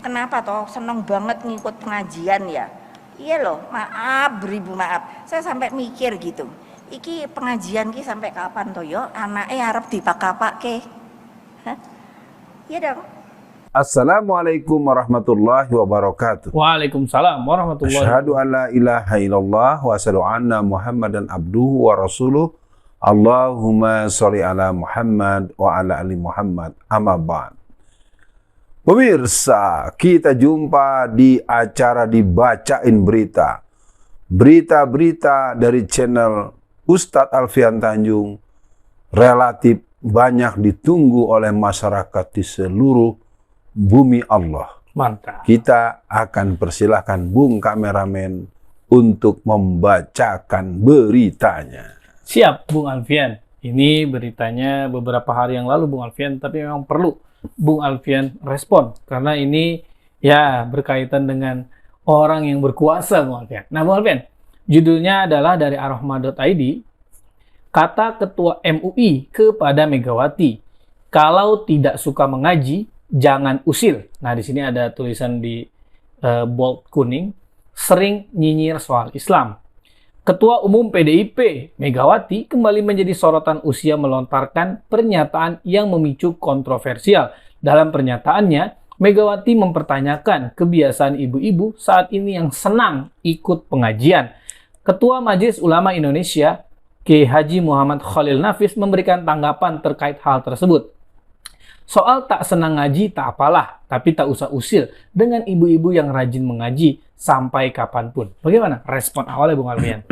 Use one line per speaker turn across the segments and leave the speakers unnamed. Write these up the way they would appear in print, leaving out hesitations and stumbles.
kenapa toh seneng banget ngikut pengajian ya? Iya loh, maaf, beribu maaf. Saya sampai mikir gitu. Iki pengajian ki sampai kapan toh yo? Anaknya arep dipakai. Hah? Iya dong.
Assalamualaikum warahmatullahi wabarakatuh.
Waalaikumsalam warahmatullahi
Asyhadu an la ilaha illallah wa asyhadu anna Muhammadan abduhu wa rasuluh. Allahumma sholli ala Muhammad wa ala ali Muhammad. Amma ba'd. Pemirsa, kita jumpa di acara Dibacain Berita. Berita-berita dari channel Ustadz Alfian Tanjung relatif banyak ditunggu oleh masyarakat di seluruh bumi Allah.
Mantap.
Kita akan persilahkan Bung Kameramen untuk membacakan beritanya.
Siap, Bung Alfian. Ini beritanya beberapa hari yang lalu, Bung Alfian, tapi memang perlu Bung Alfian respon karena ini ya berkaitan dengan orang yang berkuasa, Bung Alfian. Nah, Bung Alfian, judulnya adalah dari arahma.id. Kata Ketua MUI kepada Megawati, kalau tidak suka mengaji, jangan usil. Nah, di sini ada tulisan di bold kuning, sering nyinyir soal Islam. Ketua Umum PDIP, Megawati, kembali menjadi sorotan usia melontarkan pernyataan yang memicu kontroversial. Dalam pernyataannya, Megawati mempertanyakan kebiasaan ibu-ibu saat ini yang senang ikut pengajian. Ketua Majelis Ulama Indonesia, Kiai Haji Muhammad Khalil Nafis, memberikan tanggapan terkait hal tersebut. Soal tak senang ngaji tak apalah, tapi tak usah usil dengan ibu-ibu yang rajin mengaji sampai kapanpun. Bagaimana respon awalnya, Bung Alfian?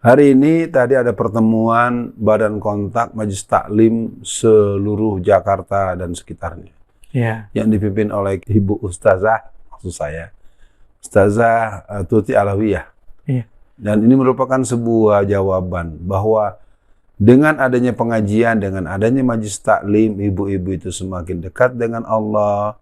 Hari ini tadi ada pertemuan Badan Kontak Majelis Taklim seluruh Jakarta dan sekitarnya.
Ya.
Yang dipimpin oleh Ibu Ustazah, maksud saya, Ustazah Tuti Alawiyah.
Iya.
Dan ini merupakan sebuah jawaban bahwa dengan adanya pengajian, dengan adanya majelis taklim, ibu-ibu itu semakin dekat dengan Allah.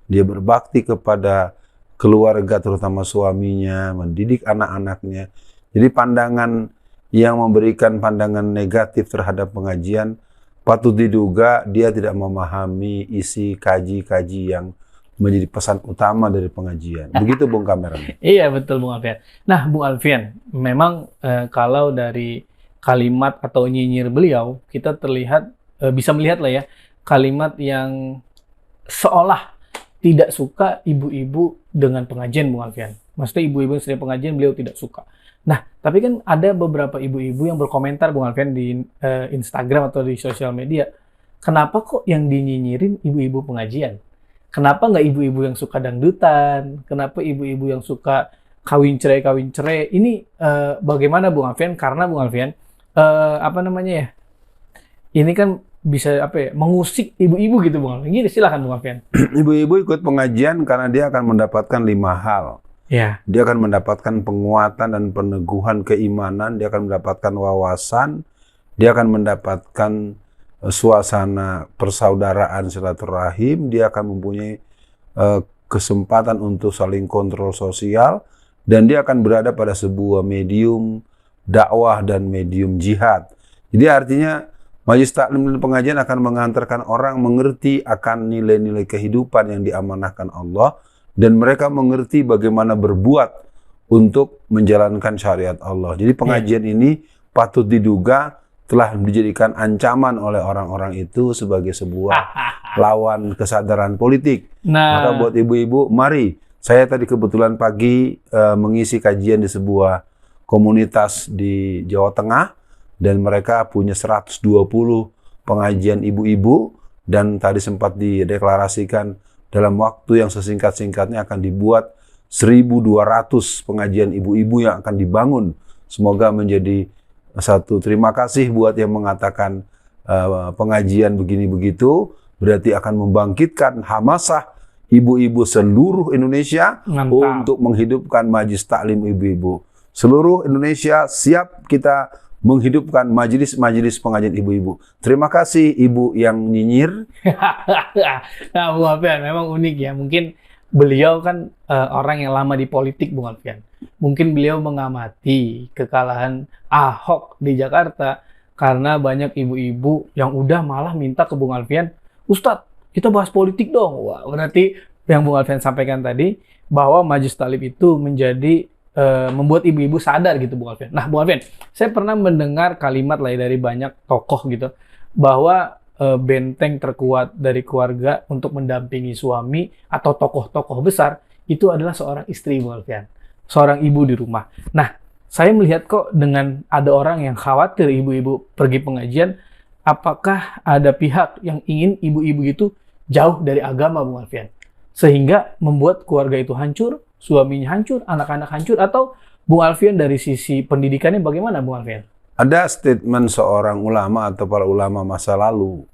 Dia berbakti kepada keluarga, terutama suaminya, mendidik anak-anaknya. Jadi pandangan yang memberikan pandangan negatif terhadap pengajian, patut diduga dia tidak memahami isi kaji-kaji yang menjadi pesan utama dari pengajian. Begitu, Bung Kameramen.
Iya, betul, Bung Alfian. Nah, Bung Alfian, memang kalau dari kalimat atau nyinyir beliau, kita terlihat, bisa melihat lah ya, kalimat yang seolah tidak suka ibu-ibu dengan pengajian, Bung Alfian. Maksudnya ibu-ibu yang sering pengajian, beliau tidak suka. Nah, tapi kan ada beberapa ibu-ibu yang berkomentar, Bung Alfian, di Instagram atau di sosial media, kenapa kok yang dinyinyirin ibu-ibu pengajian? Kenapa nggak ibu-ibu yang suka dangdutan? Kenapa ibu-ibu yang suka kawin cerai? Ini bagaimana, Bung Alfian? Karena, Bung Alfian, apa namanya ya? Ini kan bisa mengusik ibu-ibu gitu, Bung Alfian. Gini, silakan, Bung Alfian.
Ibu-ibu ikut pengajian karena dia akan mendapatkan 5 hal.
Ya.
Dia akan mendapatkan penguatan dan peneguhan keimanan, dia akan mendapatkan wawasan, dia akan mendapatkan suasana persaudaraan silaturahim, dia akan mempunyai kesempatan untuk saling kontrol sosial, dan dia akan berada pada sebuah medium dakwah dan medium jihad. Jadi artinya majelis taklim dan pengajian akan mengantarkan orang mengerti akan nilai-nilai kehidupan yang diamanahkan Allah, dan mereka mengerti bagaimana berbuat untuk menjalankan syariat Allah. Jadi pengajian ini patut diduga telah dijadikan ancaman oleh orang-orang itu sebagai sebuah lawan kesadaran politik.
Nah,
maka buat ibu-ibu, mari. Saya tadi kebetulan pagi mengisi kajian di sebuah komunitas di Jawa Tengah, dan mereka punya 120 pengajian ibu-ibu, dan tadi sempat dideklarasikan dalam waktu yang sesingkat-singkatnya akan dibuat 1.200 pengajian ibu-ibu yang akan dibangun. Semoga menjadi satu terima kasih buat yang mengatakan pengajian begini begitu, berarti akan membangkitkan hamasah ibu-ibu seluruh Indonesia.
Mantap.
Untuk menghidupkan majelis taklim ibu-ibu. Seluruh Indonesia siap kita menghidupkan majelis-majelis pengajian ibu-ibu. Terima kasih ibu yang nyinyir.
Nah, Bung Alfian, memang unik ya. Mungkin beliau kan orang yang lama di politik, Bung Alfian. Mungkin beliau mengamati kekalahan Ahok di Jakarta karena banyak ibu-ibu yang udah malah minta ke Bung Alfian, Ustadz, kita bahas politik dong. Wah, berarti yang Bung Alfian sampaikan tadi, bahwa Majelis Talib itu menjadi membuat ibu-ibu sadar gitu, Bung Alfian. Nah, Bung Alfian, saya pernah mendengar kalimat lah dari banyak tokoh gitu, bahwa benteng terkuat dari keluarga untuk mendampingi suami atau tokoh-tokoh besar itu adalah seorang istri, Bung Alfian. Seorang ibu di rumah. Nah, saya melihat kok dengan ada orang yang khawatir ibu-ibu pergi pengajian, apakah ada pihak yang ingin ibu-ibu itu jauh dari agama, Bung Alfian? Sehingga membuat keluarga itu hancur, suaminya hancur, anak-anak hancur, atau Bung Alfian dari sisi pendidikannya bagaimana, Bung Alfian?
Ada statement seorang ulama atau para ulama masa lalu.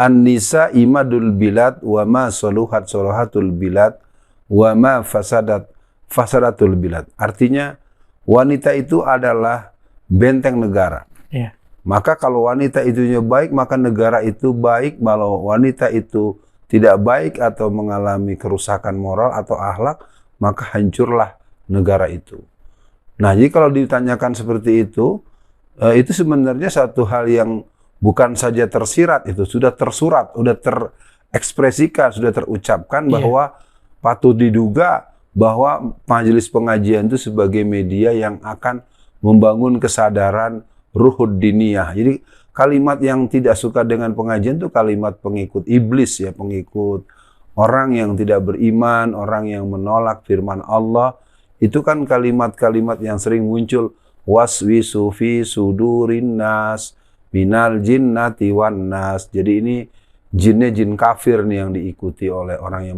An-nisa imadul bilad wa ma soluhat soluhatul bilad wa ma fasadatul bilad. Artinya wanita itu adalah benteng negara.
Iya.
Maka kalau wanita itunya baik, maka negara itu baik. Kalau wanita itu tidak baik atau mengalami kerusakan moral atau akhlak, maka hancurlah negara itu. Nah, jadi kalau ditanyakan seperti itu sebenarnya satu hal yang bukan saja tersirat, itu sudah tersurat, sudah terekspresikan, sudah terucapkan bahwa patut diduga bahwa majelis pengajian itu sebagai media yang akan membangun kesadaran ruhud diniyah. Jadi kalimat yang tidak suka dengan pengajian itu kalimat pengikut iblis ya, pengikut orang yang tidak beriman, orang yang menolak firman Allah. Itu kan kalimat-kalimat yang sering muncul, waswisu fi sudurin nas minal jinnati wan nas. Jadi ini jinnya jin kafir nih yang diikuti oleh orang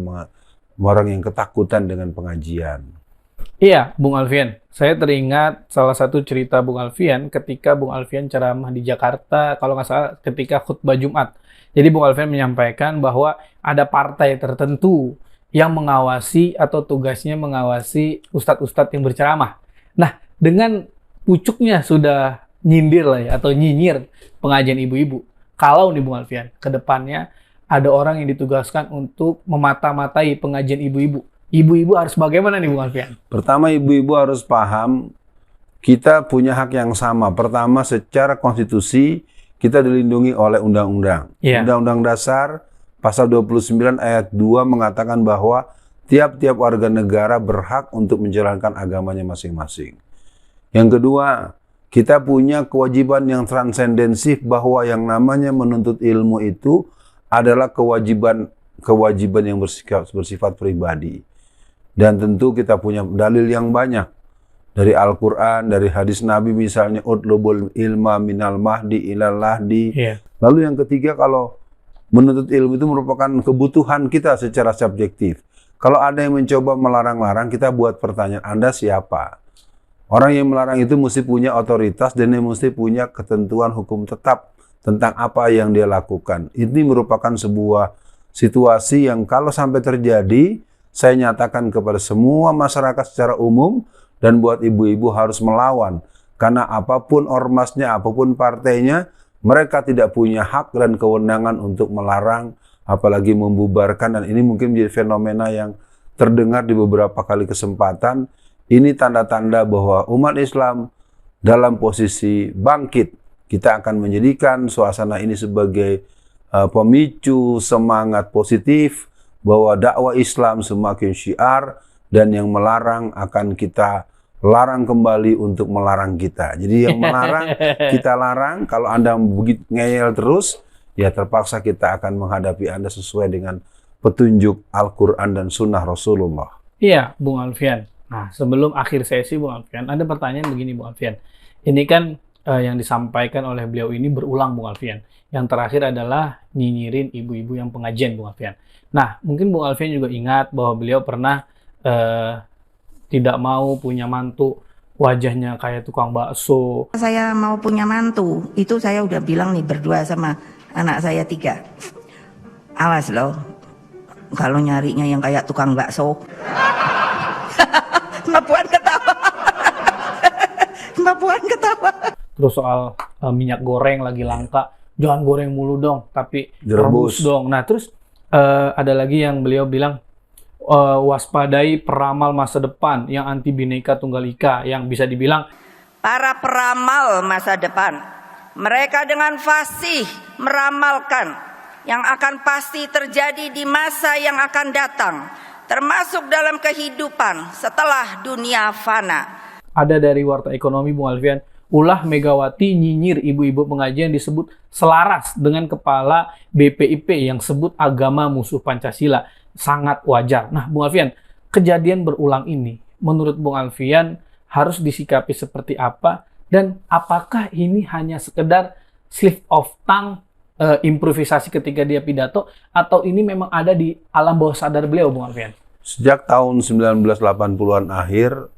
yang ketakutan dengan pengajian.
Iya, Bung Alfian. Saya teringat salah satu cerita Bung Alfian ketika Bung Alfian ceramah di Jakarta, kalau nggak salah ketika khutbah Jumat. Jadi Bung Alfian menyampaikan bahwa ada partai tertentu yang mengawasi atau tugasnya mengawasi ustadz-ustadz yang berceramah. Nah, dengan pucuknya sudah nyindir lah ya, atau nyinyir pengajian ibu-ibu. Kalau nih Bung Alfian, ke depannya ada orang yang ditugaskan untuk memata-matai pengajian ibu-ibu. Ibu-ibu harus bagaimana nih Bung Alfian?
Pertama, ibu-ibu harus paham kita punya hak yang sama. Pertama, secara konstitusi kita dilindungi oleh undang-undang. Undang-undang Dasar pasal 29 ayat 2 mengatakan bahwa tiap-tiap warga negara berhak untuk menjalankan agamanya masing-masing. Yang kedua, kita punya kewajiban yang transendensif bahwa yang namanya menuntut ilmu itu adalah kewajiban yang bersifat pribadi. Dan tentu kita punya dalil yang banyak dari Al-Quran, dari hadis Nabi misalnya utlubul ilma minal mahdi ilal lahdi. Lalu yang ketiga, kalau menuntut ilmu itu merupakan kebutuhan kita secara subjektif. Kalau ada yang mencoba melarang-larang, kita buat pertanyaan, Anda siapa? Orang yang melarang itu mesti punya otoritas dan dia mesti punya ketentuan hukum tetap tentang apa yang dia lakukan. Ini merupakan sebuah situasi yang kalau sampai terjadi, saya nyatakan kepada semua masyarakat secara umum dan buat ibu-ibu harus melawan. Karena apapun ormasnya, apapun partainya, mereka tidak punya hak dan kewenangan untuk melarang, apalagi membubarkan. Dan ini mungkin menjadi fenomena yang terdengar di beberapa kali kesempatan. Ini tanda-tanda bahwa umat Islam dalam posisi bangkit. Kita akan menjadikan suasana ini sebagai pemicu semangat positif, bahwa dakwah Islam semakin syiar dan yang melarang akan kita larang kembali untuk melarang kita. Jadi yang melarang kita larang. Kalau Anda begitu ngeyel terus, ya terpaksa kita akan menghadapi Anda sesuai dengan petunjuk Al-Quran dan Sunnah Rasulullah.
Iya, Bung Alfian. Nah, sebelum akhir sesi Bung Alfian, ada pertanyaan begini Bung Alfian. Ini kan yang disampaikan oleh beliau ini berulang Bung Alfian. Yang terakhir adalah nyinyirin ibu-ibu yang pengajian Bung Alfian. Nah, mungkin Bung Alfian juga ingat bahwa beliau pernah tidak mau punya mantu wajahnya kayak tukang bakso.
Saya mau punya mantu, itu saya udah bilang nih berdua sama anak saya 3. Awas loh, kalau nyarinya yang kayak tukang bakso. Mbak Puan ketawa. Mbak Puan ketawa.
Terus soal minyak goreng lagi langka, jangan goreng mulu dong, tapi rebus dong. Nah, terus ada lagi yang beliau bilang, waspadai peramal masa depan yang anti Bhinneka Tunggal Ika, yang bisa dibilang
para peramal masa depan. Mereka dengan fasih meramalkan yang akan pasti terjadi di masa yang akan datang, termasuk dalam kehidupan setelah dunia fana.
Ada dari Warta Ekonomi, Bung Alfian, ulah Megawati nyinyir ibu-ibu pengajian disebut selaras dengan kepala BPIP yang sebut agama musuh Pancasila. Sangat wajar. Nah, Bung Alfian, kejadian berulang ini, menurut Bung Alfian, harus disikapi seperti apa? Dan apakah ini hanya sekedar slip of tongue, improvisasi ketika dia pidato, atau ini memang ada di alam bawah sadar beliau, Bung Alfian?
Sejak tahun 1980-an akhir,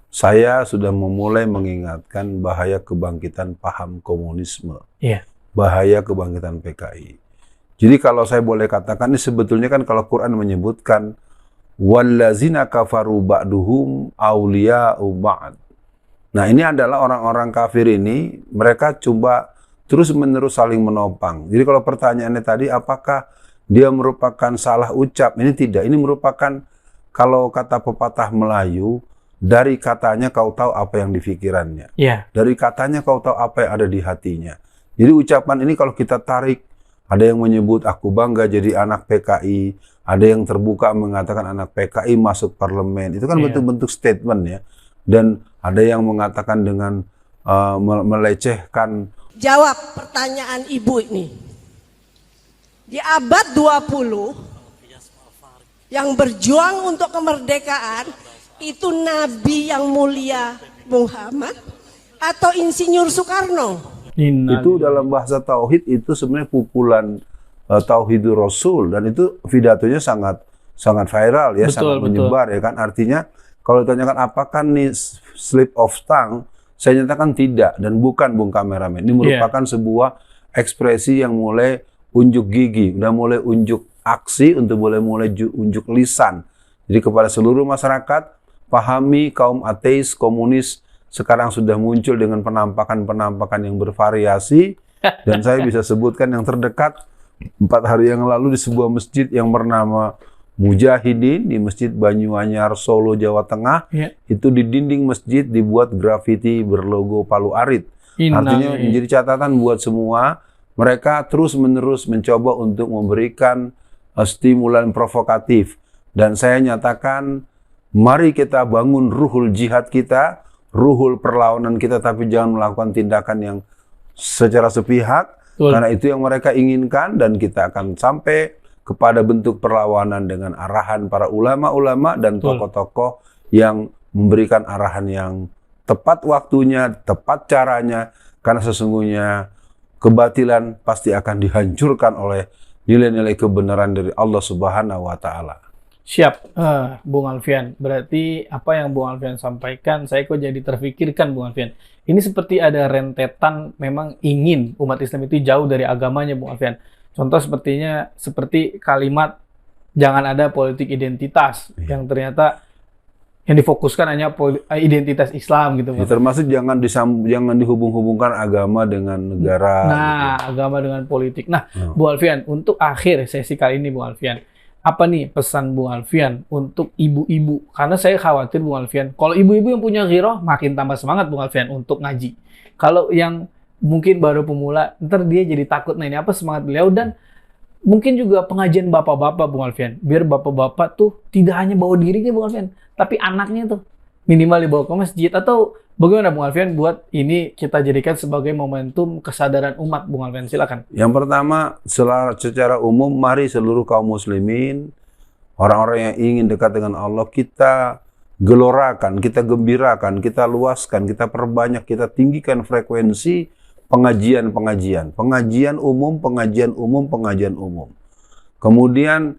saya sudah memulai mengingatkan bahaya kebangkitan paham komunisme.
Iya.
Bahaya kebangkitan PKI. Jadi kalau saya boleh katakan, ini sebetulnya kan kalau Quran menyebutkan wallazina kafaru ba'duhum awliya'u ba'd. Nah, ini adalah orang-orang kafir ini, mereka coba terus-menerus saling menopang. Jadi kalau pertanyaannya tadi, apakah dia merupakan salah ucap? Ini tidak. Ini merupakan, kalau kata pepatah Melayu, dari katanya kau tahu apa yang di pikirannya.
Iya.
Dari katanya kau tahu apa yang ada di hatinya. Jadi ucapan ini kalau kita tarik, ada yang menyebut aku bangga jadi anak PKI, ada yang terbuka mengatakan anak PKI masuk parlemen. Itu kan bentuk-bentuk statement ya. Dan ada yang mengatakan dengan melecehkan.
Jawab pertanyaan ibu ini. Di abad 20 yang berjuang untuk kemerdekaan itu Nabi yang mulia Muhammad atau Insinyur Soekarno?
Itu dalam bahasa tauhid itu sebenarnya pukulan tauhidur Rasul, dan itu pidatonya sangat viral ya, sangat menyebar ya kan. Artinya kalau ditanyakan apakah nih slip of tongue, saya nyatakan tidak dan bukan, Bung Kameramen. Ini merupakan sebuah ekspresi yang mulai unjuk gigi, udah mulai unjuk aksi, untuk mulai unjuk lisan. Jadi kepada seluruh masyarakat, pahami kaum ateis, komunis sekarang sudah muncul dengan penampakan-penampakan yang bervariasi. Dan saya bisa sebutkan yang terdekat, 4 hari yang lalu di sebuah masjid yang bernama Mujahidin di Masjid Banyuanyar, Solo, Jawa Tengah, itu di dinding masjid dibuat grafiti berlogo Palu Arit. Artinya menjadi catatan buat semua, mereka terus-menerus mencoba untuk memberikan stimulan provokatif. Dan saya nyatakan, mari kita bangun ruhul jihad kita, ruhul perlawanan kita, tapi jangan melakukan tindakan yang secara sepihak, karena itu yang mereka inginkan, dan kita akan sampai kepada bentuk perlawanan dengan arahan para ulama-ulama dan tokoh-tokoh yang memberikan arahan yang tepat waktunya, tepat caranya, karena sesungguhnya kebatilan pasti akan dihancurkan oleh nilai-nilai kebenaran dari Allah Subhanahu wa Ta'ala.
Siap, Bung Alfian. Berarti apa yang Bung Alfian sampaikan, saya kok jadi terfikirkan, Bung Alfian. Ini seperti ada rentetan memang ingin umat Islam itu jauh dari agamanya, Bung Alfian. Contoh seperti kalimat jangan ada politik identitas yang ternyata yang difokuskan hanya identitas Islam gitu.
Ya, termasuk jangan dihubung-hubungkan agama dengan negara.
Nah, gitu. Agama dengan politik. Nah, Bu Alfian, untuk akhir sesi kali ini, Bu Alfian, apa nih pesan Bu Alfian untuk ibu-ibu? Karena saya khawatir, Bu Alfian, kalau ibu-ibu yang punya ghirah makin tambah semangat, Bu Alfian, untuk ngaji. Kalau yang mungkin baru pemula, ntar dia jadi takut. Nah, ini apa semangat beliau? Dan mungkin juga pengajian bapak-bapak, Bung Alfian. Biar bapak-bapak tuh tidak hanya bawa dirinya, Bung Alfian, tapi anaknya tuh minimal dibawa ke masjid. Atau bagaimana, Bung Alfian, buat ini kita jadikan sebagai momentum kesadaran umat, Bung Alfian? Silakan.
Yang pertama, secara umum, mari seluruh kaum muslimin, orang-orang yang ingin dekat dengan Allah, kita gelorakan, kita gembirakan, kita luaskan, kita perbanyak, kita tinggikan frekuensi pengajian umum. Kemudian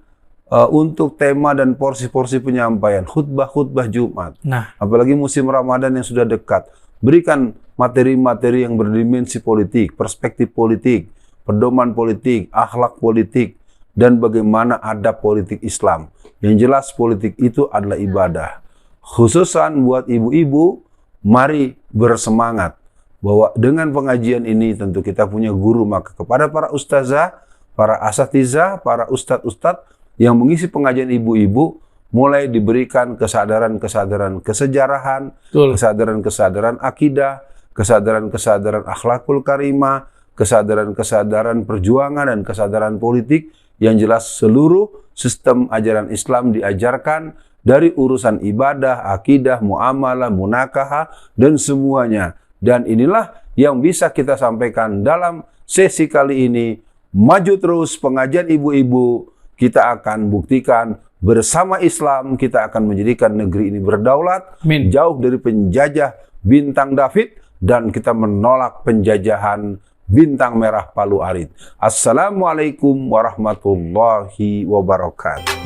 untuk tema dan porsi-porsi penyampaian, khutbah Jumat.
Nah,
apalagi musim Ramadan yang sudah dekat, berikan materi-materi yang berdimensi politik, perspektif politik, pedoman politik, akhlak politik, dan bagaimana adab politik Islam. Yang jelas politik itu adalah ibadah. Khususan buat ibu-ibu, mari bersemangat bahwa dengan pengajian ini tentu kita punya guru, maka kepada para ustazah, para asatizah, para ustadz-ustadz yang mengisi pengajian ibu-ibu, mulai diberikan kesadaran-kesadaran kesejarahan, kesadaran-kesadaran akidah, kesadaran-kesadaran akhlakul karimah, kesadaran-kesadaran perjuangan dan kesadaran politik yang jelas seluruh sistem ajaran Islam diajarkan dari urusan ibadah, akidah, muamalah, munakahah, dan semuanya. Dan inilah yang bisa kita sampaikan dalam sesi kali ini. Maju terus pengajian ibu-ibu, kita akan buktikan bersama Islam kita akan menjadikan negeri ini berdaulat,
Amin.
jauh dari penjajah bintang David, dan kita menolak penjajahan bintang merah Palu Arit. Assalamualaikum warahmatullahi wabarakatuh.